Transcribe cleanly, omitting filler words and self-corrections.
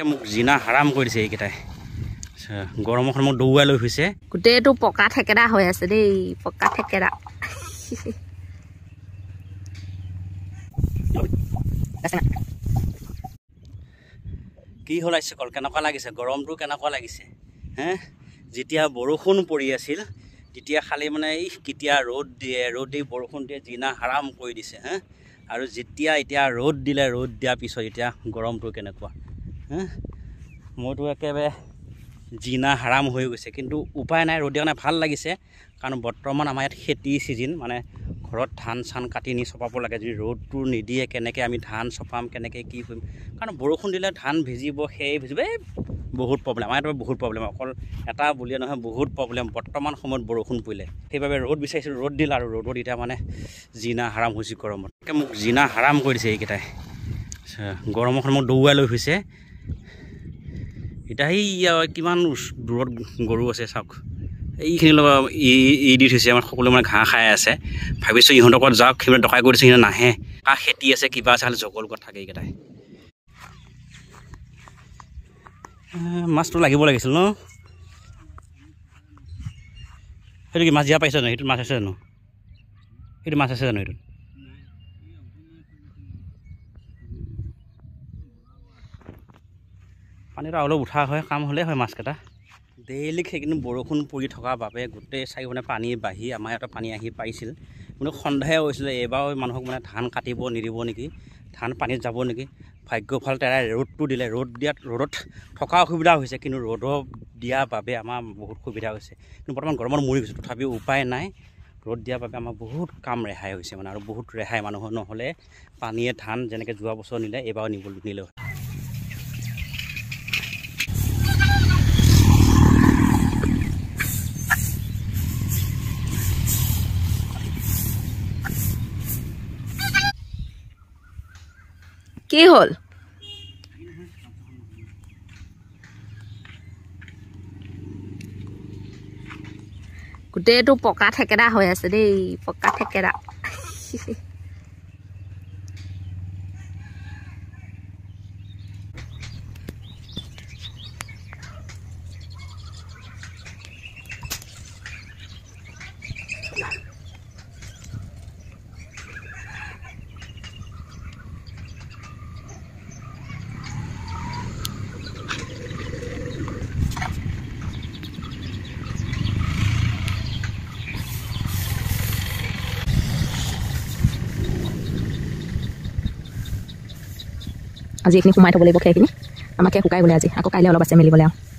মোক জিনা হাৰাম কৰি দিছে এইকেইটাই গৰমখন মোক দৌৰাই লৈ ফুৰিছে গোটেইটো পকা ঠেকেৰা হৈ আছে দেই পকা ঠেকেৰা কি হ'ল আহিছে কল কেনেকুৱা লাগিছে গৰমটো কেনেকুৱা লাগিছে হে যেতিয়া বৰষুণ পৰি আছিল তেতিয়া খালি মানে এই কেতিয়া ৰ'দ দি বৰষুণ দিয়ে জিনা হাৰাম কৰি দিছে হে আৰু যেতিয়া এতিয়া ৰ'দ দিলে ৰ'দ দিয়াৰ পিছত এতিয়া গৰমটো কেনেকুৱা হে মইতো একেবাৰে জিনা হাৰাম হৈ গৈছে কিন্তু উপায় নাই ৰ'দ দিয়া কাৰণে ভাল লাগিছে কাৰণ বৰ্তমান আমাৰ ইয়াত খেতি ছিজন মানে ঘৰত ধান চান কাটি নি চপাব লাগে যদি ৰ'দটো নিদিয়ে কেনেকৈ আমি ধান চপাম কেনেকৈ কি কৰিম কাৰণ বৰষুণ দিলে ধান ভিজিব সেই ভিজিব বহুত প্ৰব্লেম আমাৰ ইয়াত বহুত প্ৰব্লেম অকল এটা বুলিয়ে নহয় বহুত প্ৰব্লেম বৰ্তমান সময়ত বৰষুণ পৰিলে সেইবাবে ৰ'দ বিচাৰিছিলোঁ ৰ'দ দিলে আৰু ৰ'দত এতিয়া মানে জিনা হাৰাম হৈছে গৰমত মোক জিনা হাৰাম কৰি দিছে এইকেইটাই গৰমখন মোক দৌৰাই লৈ ফুৰিছে এতিয়া সেই কিমান দূৰত গৰু আছে চাওক এইখিনি লগত দি থৈছে আমাৰ সকলো মানে ঘাঁহ খাই আছে ভাবিছোঁ ইহঁতৰ লগত যাওক সিহঁতে ডকাই কৰি দিছে সিহঁতে নাহে কাৰ খেতি আছে কিবা আছে খালি জগল ক'ত থাকে এইকেইটাই মাছটো লাগিব লাগিছিল ন সেইটো কি মাছ দিয়া পাইছে জানো সেইটোত মাছ আছে জানো সেইটো মাছ আছে জানো সেইটোত পানীটো অলপ উঠা হয় কাম হ'লেই হয় মাছকেইটা ডেইলি সেইখিনি বৰষুণ পৰি থকাৰ বাবে গোটেই চাৰিওফালে পানী বাঢ়ি আমাৰ ইয়াতে পানী আহি পাইছিল কিন্তু সন্দেহ হৈছিলে এইবাৰ মানুহক মানে ধান কাটিব নিদিব নেকি ধান পানীত যাব নেকি ভাগ্য ভাল তেৰাই ৰ'দটো দিলে ৰ'দত থকা অসুবিধা হৈছে কিন্তু ৰ'দ দিয়াৰ বাবে আমাৰ বহুত সুবিধা হৈছে কিন্তু বৰ্তমান গৰমত মৰি গৈছোঁ তথাপিও উপায় নাই ৰ'দ দিয়াৰ বাবে আমাৰ বহুত কাম ৰেহাই হৈছে মানে আৰু বহুত ৰেহাই মানুহৰ নহ'লে পানীয়ে ধান যেনেকৈ যোৱা বছৰ নিলে এইবাৰ নিলে কি হ'ল গোটেইটো পকা ঠেকেৰা হৈ আছে দেই পকা ঠেকেৰা আজি এইখিনি সোমাই থ'ব লাগিব খেৰখিনি আমাকে শুকাই গ'লে আজি আকৌ কাইলৈ অলপ আছে মেলিবলৈ আৰু